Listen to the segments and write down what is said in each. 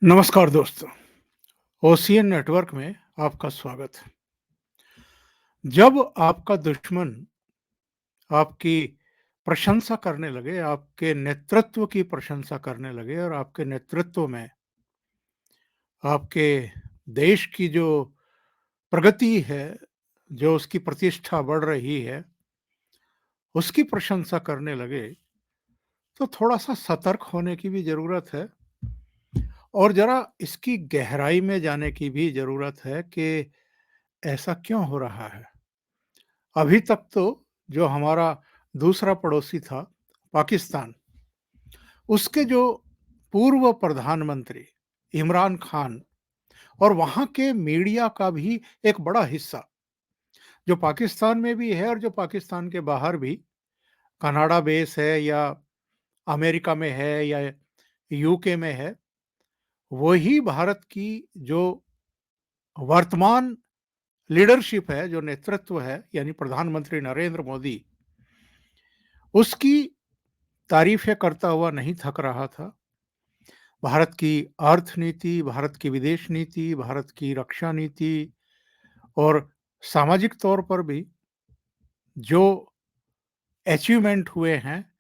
नमस्कार दोस्तों, ocean network में आपका स्वागत है। जब आपका दुश्मन आपकी प्रशंसा करने लगे, आपके नेतृत्व की प्रशंसा करने लगे और आपके नेतृत्व में आपके देश की जो प्रगति है, जो उसकी प्रतिष्ठा बढ़ रही है, उसकी प्रशंसा करने लगे, तो थोड़ा-सा सतर्क होने की भी ज़रूरत है और ज़रा इसकी गहराई में जाने की भी ज़रूरत है कि ऐसा क्यों हो रहा है? अभी तक तो जो हमारा दूसरा पड़ोसी था, पाकिस्तान, उसके जो पूर्व प्रधानमंत्री इमरान खान और वहाँ के मीडिया का भी एक बड़ा हिस्सा, जो पाकिस्तान में भी है और जो पाकिस्तान के बाहर भी कनाडा बेस है या अमेरिका में है या यूके में है, वही भारत की जो वर्तमान लीडरशिप है, जो नेतृत्व है, यानी प्रधानमंत्री नरेंद्र मोदी, उसकी तारीफ़ें करता हुआ नहीं थक रहा था। भारत की अर्थनीति, भारत की विदेश नीति, भारत की रक्षा नीति और सामाजिक तौर पर भी जो अचीवमेंट हुए हैं,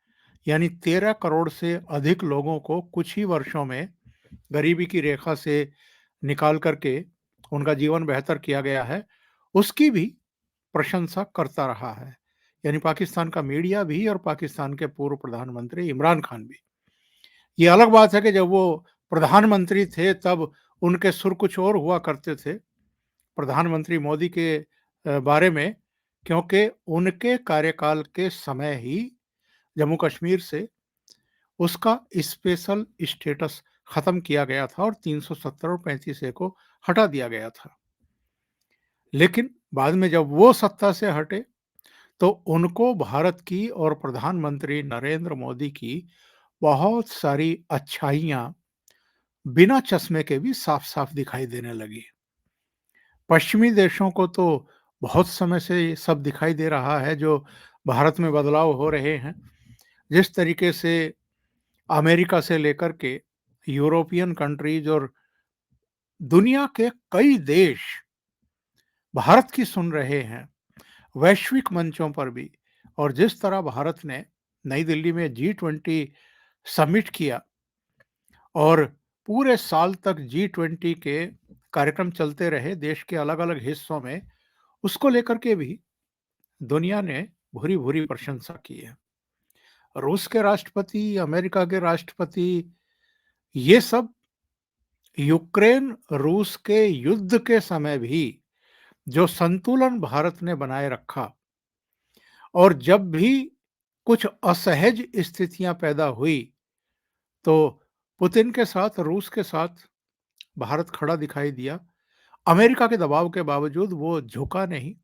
यानी 13 करोड़ से अधिक लोगों को कुछ ही वर्षों में गरीबी की रेखा से निकाल करके उनका जीवन बेहतर किया गया है, उसकी भी प्रशंसा करता रहा है। यानी पाकिस्तान का मीडिया भी और पाकिस्तान के पूर्व प्रधानमंत्री इमरान खान भी। ये अलग बात है कि जब वो प्रधानमंत्री थे तब उनके सुर कुछ और हुआ करते थे, प्रधानमंत्री मोदी के बारे में, क्योंकि उनके कार्यकाल के समय ही जम्मू कश्मीर से उसका स्पेशल स्टेटस खत्म किया गया था और 370 और 35 ए को हटा दिया गया था। लेकिन बाद में जब वो सत्ता से हटे, तो उनको भारत की और प्रधानमंत्री नरेंद्र मोदी की बहुत सारी अच्छाइयाँ बिना चश्मे के भी साफ-साफ दिखाई देने लगी। पश्चिमी देशों को तो बहुत समय से ये सब दिखाई दे रहा है जो भारत में बदलाव हो रहे हैं। जिस तरीके से अमेरिका से लेकर के यूरोपियन कंट्रीज़ और दुनिया के कई देश भारत की सुन रहे हैं, वैश्विक मंचों पर भी। और जिस तरह भारत ने नई दिल्ली में जी-20 समिट किया और पूरे साल तक जी-20 के कार्यक्रम चलते रहे देश के अलग-अलग हिस्सों में, उसको लेकर के भी दुनिया ने भूरी-भूरी प्रशंसा की है। रूस के राष्ट्रपति, अमेरिका के राष्ट्रपति, ये सब यूक्रेन रूस के युद्ध के समय भी जो संतुलन भारत ने बनाए रखा और जब भी कुछ असहज स्थितियां पैदा हुई, तो पुतिन के साथ, रूस के साथ भारत खड़ा दिखाई दिया। अमेरिका के दबाव के बावजूद वो झुका नहीं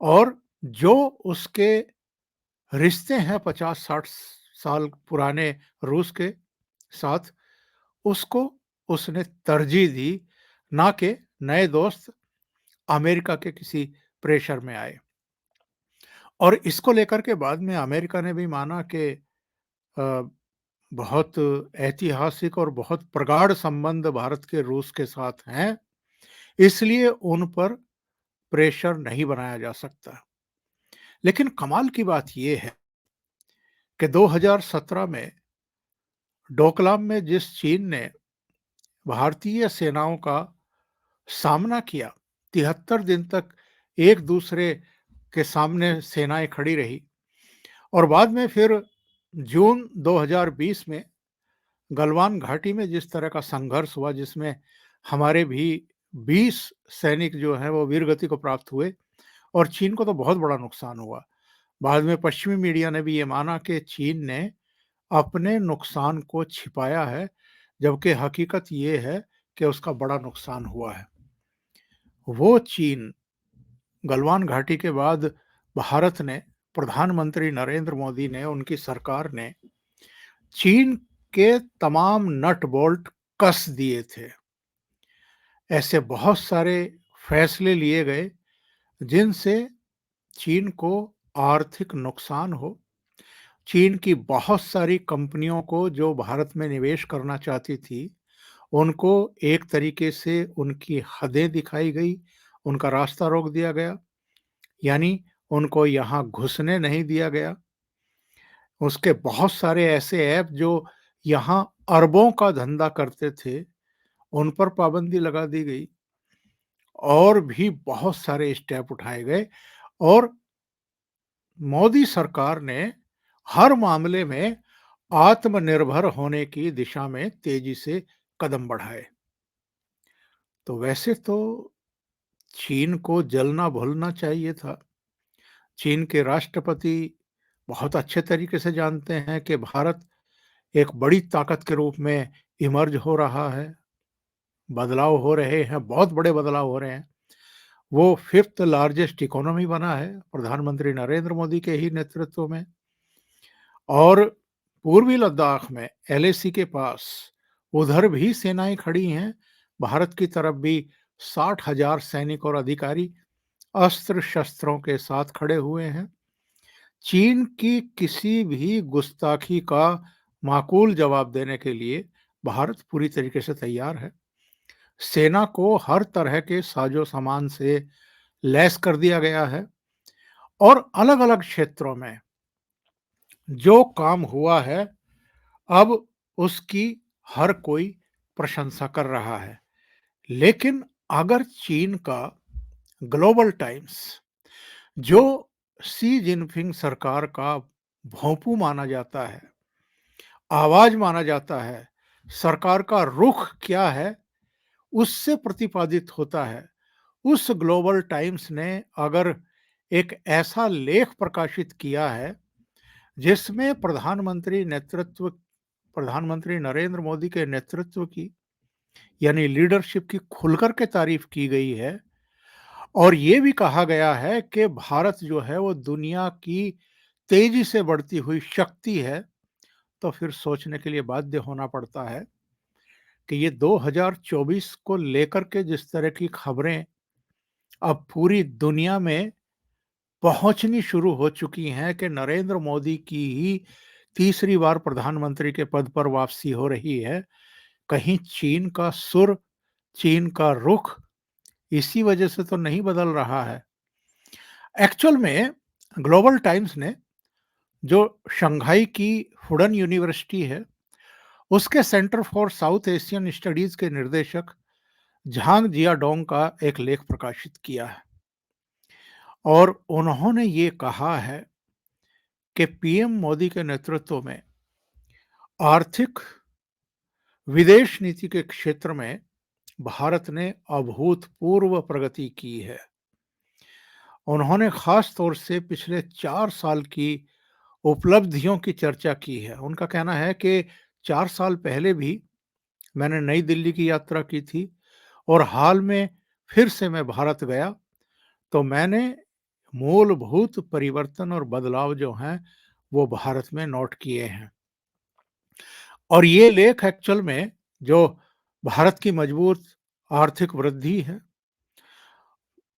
और जो उसके रिश्ते हैं 50-60 साल पुराने रूस के साथ, उसको उसने तरजीह दी, ना कि नए दोस्त अमेरिका के किसी प्रेशर में आए। और इसको लेकर के बाद में अमेरिका ने भी माना कि अ, बहुत ऐतिहासिक और बहुत प्रगाढ़ संबंध भारत के रूस के साथ हैं, इसलिए उन पर प्रेशर नहीं बनाया जा सकता। लेकिन कमाल की बात ये है कि 2017 में डोकलाम में जिस चीन ने भारतीय सेनाओं का सामना किया, 73 दिन तक एक दूसरे के सामने सेनाएं खड़ी रही और बाद में फिर जून 2020 में गलवान घाटी में जिस तरह का संघर्ष हुआ, जिसमें हमारे भी 20 सैनिक जो हैं वो वीरगति को प्राप्त हुए और चीन को तो बहुत बड़ा नुकसान हुआ। बाद में पश्चिमी मीडिया ने भी ये माना कि चीन ने अपने नुकसान को छिपाया है, जबकि हकीकत ये है कि उसका बड़ा नुकसान हुआ है। वो चीन, गलवान घाटी के बाद भारत ने, प्रधानमंत्री नरेंद्र मोदी ने, उनकी सरकार ने चीन के तमाम नट बोल्ट कस दिए थे। ऐसे बहुत सारे फैसले लिए गए जिनसे चीन को आर्थिक नुकसान हो। चीन की बहुत सारी कंपनियों को जो भारत में निवेश करना चाहती थी, उनको एक तरीके से उनकी हदें दिखाई गई, उनका रास्ता रोक दिया गया, यानी उनको यहाँ घुसने नहीं दिया गया। उसके बहुत सारे ऐसे ऐप जो यहाँ अरबों का धंधा करते थे, उन पर पाबंदी लगा दी गई और भी बहुत सारे स्टेप उठाए गए और मोदी सरकार ने हर मामले में आत्मनिर्भर होने की दिशा में तेजी से कदम बढ़ाए। तो वैसे तो चीन को जलना-भूलना चाहिए था। चीन के राष्ट्रपति बहुत अच्छे तरीके से जानते हैं कि भारत एक बड़ी ताकत के रूप में इमर्ज हो रहा है, बदलाव हो रहे हैं, बहुत बड़े बदलाव हो रहे हैं। वो 5th लार्जेस्ट इकोनॉमी बना है प्रधानमंत्री नरेंद्र मोदी के ही नेतृत्व में और पूर्वी लद्दाख में एलएसी के पास उधर भी सेनाएं खड़ी हैं। भारत की तरफ भी 60,000 सैनिक और अधिकारी अस्त्र-शस्त्रों के साथ खड़े हुए हैं। चीन की किसी भी गुस्ताखी का माकूल जवाब देने के लिए भारत पूरी तरीके से तैयार है। सेना को हर तरह के साजो-सामान से लैस कर दिया गया है और अलग-अलग क्षेत्रों में जो काम हुआ है, अब उसकी हर कोई प्रशंसा कर रहा है। लेकिन अगर चीन का ग्लोबल टाइम्स, जो शी जिनपिंग सरकार का भोंपू माना जाता है, आवाज माना जाता है, सरकार का रुख क्या है, उससे प्रतिपादित होता है। उस ग्लोबल टाइम्स ने अगर एक ऐसा लेख प्रकाशित किया है, जिसमें प्रधानमंत्री नरेंद्र मोदी के नेतृत्व की यानी लीडरशिप की खुलकर के तारीफ की गई है और ये भी कहा गया है कि भारत जो है वो दुनिया की तेजी से बढ़ती हुई शक्ति है, तो फिर सोचने के लिए बाध्य होना पड़ता है कि ये 2024 को लेकर के जिस तरह की खबरें अब पूरी दुनिया में पहुंचनी शुरू हो चुकी हैं कि नरेंद्र मोदी की ही तीसरी बार प्रधानमंत्री के पद पर वापसी हो रही है। कहीं चीन का सुर, चीन का रुख इसी वजह से तो नहीं बदल रहा है। एक्चुअल में ग्लोबल टाइम्स ने जो शंघाई की फुडन यूनिवर्सिटी है, उसके centre for south Asian studies के निर्देशक झांग जियाडोंग का एक लेख प्रकाशित किया है और उन्होंने ये कहा है कि पीएम मोदी के नेतृत्व में आर्थिक विदेश नीति के क्षेत्र में भारत ने अभूतपूर्व प्रगति की है। उन्होंने खास तौर से पिछले 4 साल की उपलब्धियों की चर्चा की है। उनका कहना है कि 4 साल पहले भी मैंने नई दिल्ली की यात्रा की थी और हाल में फिर से मैं भारत गया, तो मैंने मूलभूत परिवर्तन और बदलाव जो हैं, वो भारत में नोट किए हैं। और ये लेख एक्चुअल में जो भारत की मजबूत आर्थिक वृद्धि है,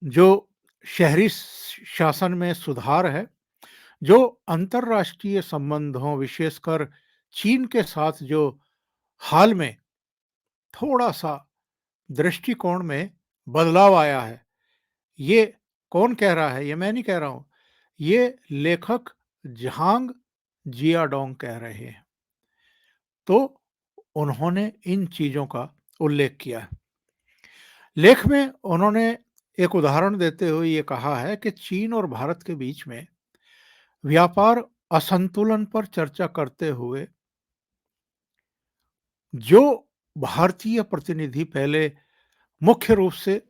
जो शहरी शासन में सुधार है, जो अंतर्राष्ट्रीय संबंधों विशेषकर चीन के साथ जो हाल में थोड़ा-सा दृष्टिकोण में बदलाव आया है, ये कौन कह रहा है? ये मैं नहीं कह रहा हूँ। ये लेखक झांग जियाडोंग कह रहे हैं। तो उन्होंने इन चीज़ों का उल्लेख किया है। लेख में उन्होंने एक उदाहरण देते हुए ये कहा है कि चीन और भारत के बीच में व्यापार असंतुलन पर चर्चा करते हुए जो भारतीय प्रतिनिधि पहले मुख्य रूप से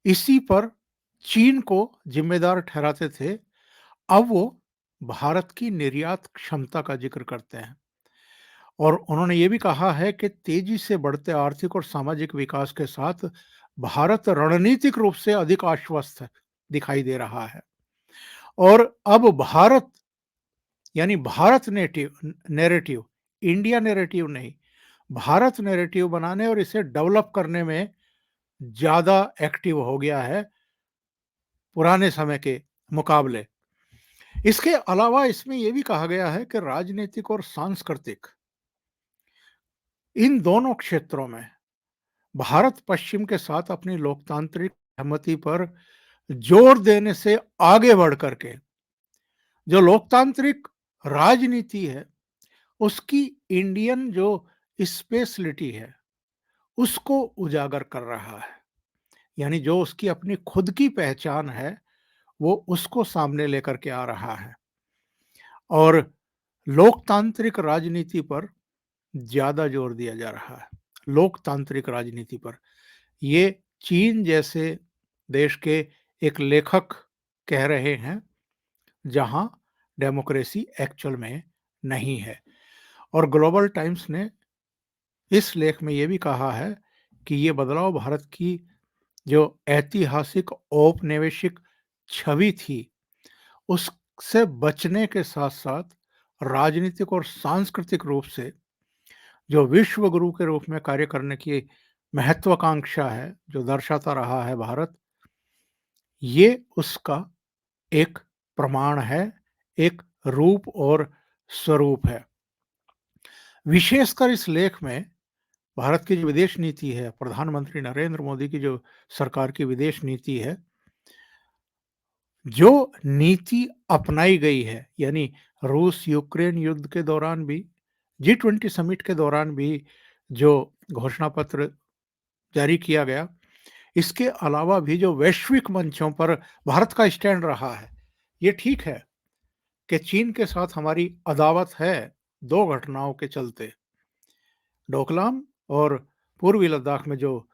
इसी पर चीन को जिम्मेदार ठहराते थे, अब वो भारत की निर्यात क्षमता का जिक्र करते हैं और उन्होंने ये भी कहा है कि तेजी से बढ़ते आर्थिक और सामाजिक विकास के साथ भारत रणनीतिक रूप से अधिक आश्वस्त दिखाई दे रहा है और अब भारत यानी भारत नैरेटिव, इंडिया नैरेटिव नहीं, भारत नैरेटिव बनाने और इसे डेवलप करने में ज़्यादा एक्टिव हो गया है पुराने समय के मुकाबले। इसके अलावा इसमें ये भी कहा गया है कि राजनीतिक और सांस्कृतिक इन दोनों क्षेत्रों में भारत पश्चिम के साथ अपनी लोकतांत्रिक सहमति पर जोर देने से आगे बढ़ करके जो लोकतांत्रिक राजनीति है, उसकी इंडियन जो स्पेशलिटी है, उसको उजागर कर रहा है। यानी जो उसकी अपनी खुद की पहचान है, वो उसको सामने लेकर के आ रहा है और लोकतांत्रिक राजनीति पर ज़्यादा जोर दिया जा रहा है। लोकतांत्रिक राजनीति पर। ये चीन जैसे देश के एक लेखक कह रहे हैं, जहाँ डेमोक्रेसी एक्चुअल में नहीं है। और ग्लोबल टाइम्स ने इस लेख में ये भी कहा है कि ये बदलाव भारत की जो ऐतिहासिक औपनिवेशिक छवि थी, उससे बचने के साथ-साथ राजनीतिक और सांस्कृतिक रूप से जो विश्व गुरु के रूप में कार्य करने की महत्वाकांक्षा है, जो दर्शाता रहा है भारत, ये उसका एक प्रमाण है, एक रूप और स्वरूप है। विशेषकर इस लेख में भारत की जो विदेश नीति है, प्रधानमंत्री नरेंद्र मोदी की जो सरकार की विदेश नीति है, जो नीति अपनाई गई है, यानी रूस-यूक्रेन युद्ध के दौरान भी, जी20 समिट के दौरान भी जो घोषणा पत्र जारी किया गया, इसके अलावा भी जो वैश्विक मंचों पर भारत का स्टैंड रहा है, ये ठीक है कि चीन के साथ हमारी अदावत है 2 घटनाओं के चलते। डोकलाम और पूर्वी लद्दाख में जो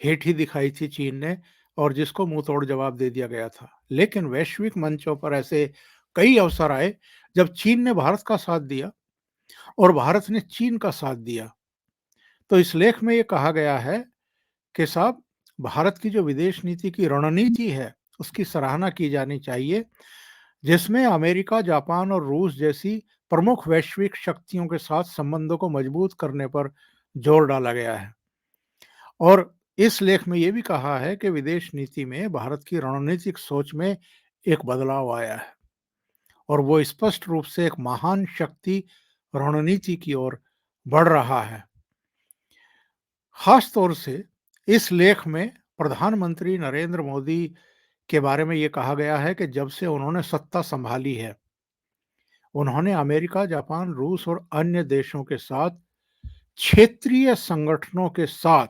हेठी दिखाई थी चीन ने और जिसको मुंह तोड़ जवाब दे दिया गया था। लेकिन वैश्विक मंचों पर ऐसे कई अवसर आए जब चीन ने भारत का साथ दिया और भारत ने चीन का साथ दिया। तो इस लेख में ये कहा गया है कि साहब, भारत की जो विदेश नीति की रणनीति है, उसकी सराहना की जानी चाहिए, जिसमें अमेरिका, जापान और रूस जैसी प्रमुख वैश्विक शक्तियों के साथ संबंधों को मजबूत करने पर जोर डाला गया है। और इस लेख में ये भी कहा है कि विदेश नीति में भारत की रणनीतिक सोच में एक बदलाव आया है और वो स्पष्ट रूप से एक महान शक्ति रणनीति की ओर बढ़ रहा है। खास तौर से इस लेख में प्रधानमंत्री नरेंद्र मोदी के बारे में ये कहा गया है कि जब से उन्होंने सत्ता संभाली है, उन्होंने अमेरिका, जापान, रूस और अन्य देशों के साथ क्षेत्रीय संगठनों के साथ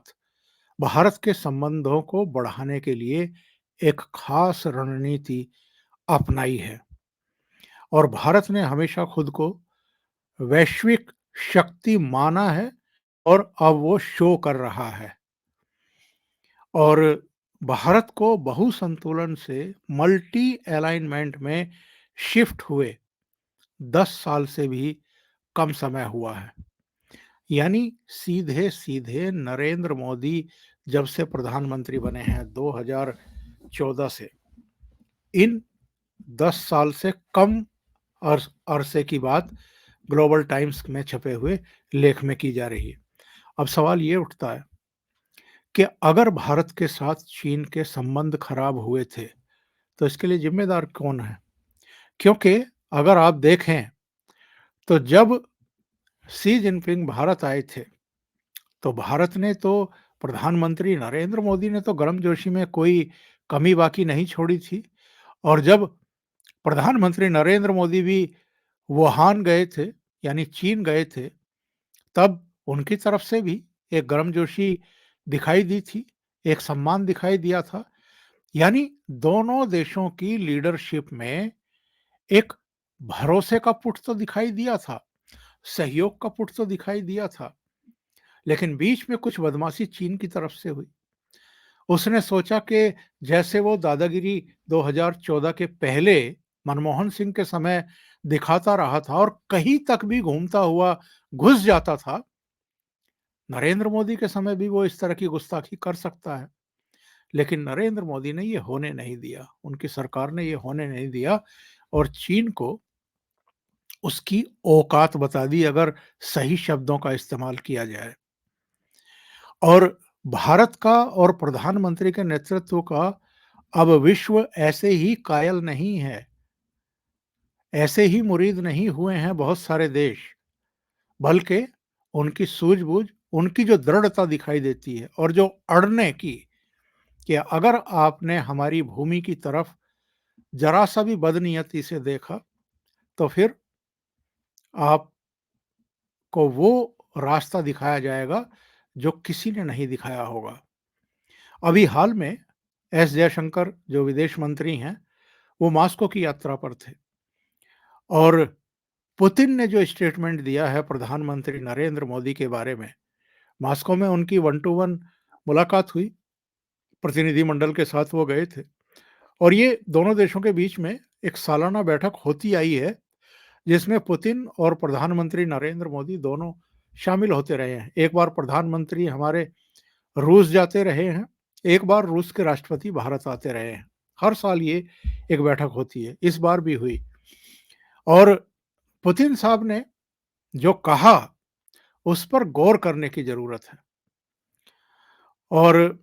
भारत के संबंधों को बढ़ाने के लिए एक खास रणनीति अपनाई है और भारत ने हमेशा खुद को वैश्विक शक्ति माना है और अब वो शो कर रहा है और भारत को बहुसंतुलन से मल्टी अलाइनमेंट में शिफ्ट हुए 10 साल से भी कम समय हुआ है। यानी सीधे-सीधे नरेंद्र मोदी जब से प्रधानमंत्री बने हैं 2014 से, इन 10 साल से कम अरसे की बात ग्लोबल टाइम्स में छपे हुए लेख में की जा रही है। अब सवाल ये उठता है कि अगर भारत के साथ चीन के संबंध खराब हुए थे, तो इसके लिए जिम्मेदार कौन है? क्योंकि अगर आप देखें, तो जब शी जिनपिंग भारत आए थे, तो भारत ने तो प्रधानमंत्री नरेंद्र मोदी ने तो गर्मजोशी में कोई कमी बाकी नहीं छोड़ी थी और जब प्रधानमंत्री नरेंद्र मोदी भी वुहान गए थे, यानी चीन गए थे, तब उनकी तरफ से भी एक गर्मजोशी दिखाई दी थी, एक सम्मान दिखाई दिया था। यानी दोनों देशों की लीडरशिप में एक भरोसे का पुट तो दिखाई दिया था, सहयोग का पुट तो दिखाई दिया था, लेकिन बीच में कुछ बदमाशी चीन की तरफ से हुई। उसने सोचा कि जैसे वो दादागिरी 2014 के पहले मनमोहन सिंह के समय दिखाता रहा था और कहीं तक भी घूमता हुआ घुस जाता था, नरेंद्र मोदी के समय भी वो इस तरह की गुस्ताखी कर सकता है। लेकिन नरेंद्र मोदी ने ये होने नहीं दिया, उनकी सरकार ने ये होने नहीं दिया और चीन को उसकी औकात बता दी, अगर सही शब्दों का इस्तेमाल किया जाए। और भारत का और प्रधानमंत्री के नेतृत्व का अब विश्व ऐसे ही कायल नहीं है, ऐसे ही मुरीद नहीं हुए हैं बहुत सारे देश, बल्कि उनकी सूझबूझ उनकी जो दृढ़ता दिखाई देती है और जो अड़ने की, कि अगर आपने हमारी भूमि की तरफ ज़रा-सा भी बदनीयती से देखा, तो फिर आपको वो रास्ता दिखाया जाएगा जो किसी ने नहीं दिखाया होगा। अभी हाल में एस जयशंकर जो विदेश मंत्री हैं, वो मॉस्को की यात्रा पर थे और पुतिन ने जो स्टेटमेंट दिया है प्रधानमंत्री नरेंद्र मोदी के बारे में, मॉस्को में उनकी वन टू वन मुलाकात हुई, प्रतिनिधिमंडल के साथ वो गए थे और ये दोनों देशों के बीच में एक सालाना बैठक होती आई है, जिसमें पुतिन और प्रधानमंत्री नरेंद्र मोदी दोनों शामिल होते रहे हैं। एक बार प्रधानमंत्री हमारे रूस जाते रहे हैं, एक बार रूस के राष्ट्रपति भारत आते रहे हैं। हर साल ये एक बैठक होती है, इस बार भी हुई और पुतिन साहब ने जो कहा, उस पर गौर करने की ज़रूरत है और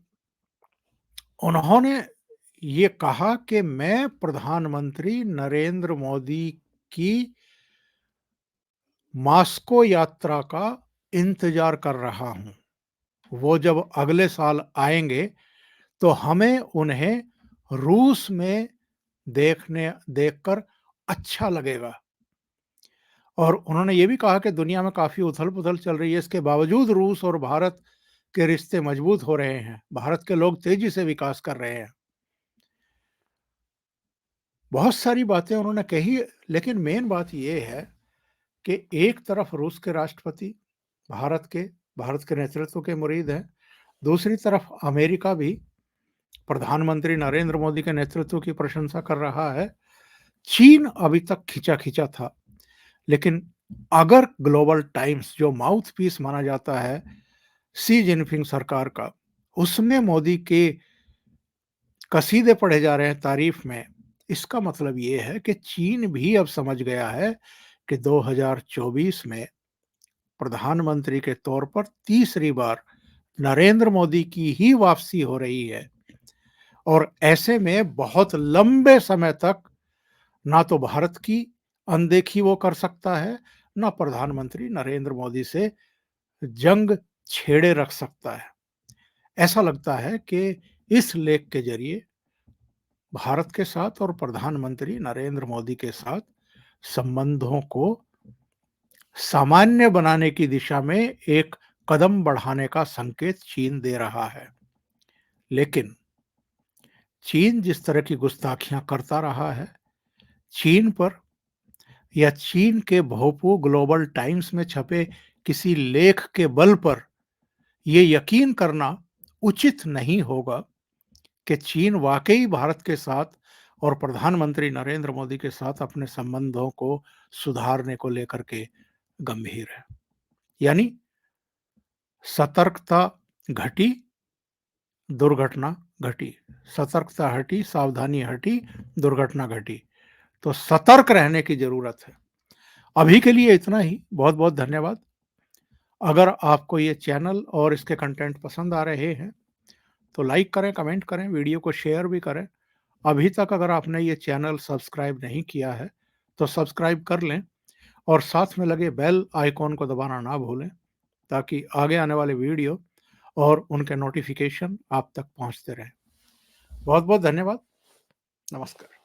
उन्होंने ये कहा कि मैं प्रधानमंत्री नरेंद्र मोदी की मॉस्को यात्रा का इंतज़ार कर रहा हूँ। वो जब अगले साल आएँगे, तो हमें उन्हें रूस में देखकर अच्छा लगेगा और उन्होंने ये भी कहा कि दुनिया में काफ़ी उथल-पुथल चल रही है, इसके बावजूद रूस और भारत के रिश्ते मजबूत हो रहे हैं। भारत के लोग तेज़ी से विकास कर रहे हैं। बहुत सारी बातें उन्होंने कही, लेकिन मेन बात ये है कि एक तरफ रूस के राष्ट्रपति भारत के नेतृत्व के मुरीद हैं, दूसरी तरफ अमेरिका भी प्रधानमंत्री नरेंद्र मोदी के नेतृत्व की प्रशंसा कर रहा है। चीन अभी तक खिंचा-खिंचा था, लेकिन अगर ग्लोबल टाइम्स जो माउथपीस माना जाता है शी जिनपिंग सरकार का, उसमें मोदी के कसीदे पढ़े जा रहे हैं तारीफ में, इसका मतलब ये है कि चीन भी अब समझ गया है कि 2024 में प्रधानमंत्री के तौर पर तीसरी बार नरेंद्र मोदी की ही वापसी हो रही है और ऐसे में बहुत लंबे समय तक ना तो भारत की अनदेखी वो कर सकता है, ना प्रधानमंत्री नरेंद्र मोदी से जंग छेड़े रख सकता है। ऐसा लगता है कि इस लेख के जरिए भारत के साथ और प्रधानमंत्री नरेंद्र मोदी के साथ संबंधों को सामान्य बनाने की दिशा में एक कदम बढ़ाने का संकेत चीन दे रहा है। लेकिन चीन जिस तरह की गुस्ताखियां करता रहा है, चीन पर या चीन के भोपू ग्लोबल टाइम्स में छपे किसी लेख के बल पर ये यकीन करना उचित नहीं होगा कि चीन वाकई भारत के साथ और प्रधानमंत्री नरेंद्र मोदी के साथ अपने संबंधों को सुधारने को लेकर के गंभीर है। यानी सतर्कता घटी, दुर्घटना घटी। सतर्कता हटी, सावधानी हटी, दुर्घटना घटी। तो सतर्क रहने की जरूरत है। अभी के लिए इतना ही। बहुत बहुत धन्यवाद। अगर आपको ये चैनल और इसके कंटेंट पसंद आ रहे हैं, तो लाइक करें, कमेंट करें, वीडियो को शेयर भी करें। अभी तक अगर आपने ये चैनल सब्सक्राइब नहीं किया है, तो सब्सक्राइब कर लें और साथ में लगे बेल आइकॉन को दबाना ना भूलें, ताकि आगे आने वाले वीडियो और उनके नोटिफिकेशन आप तक पहुंचते रहें। बहुत बहुत धन्यवाद। नमस्कार।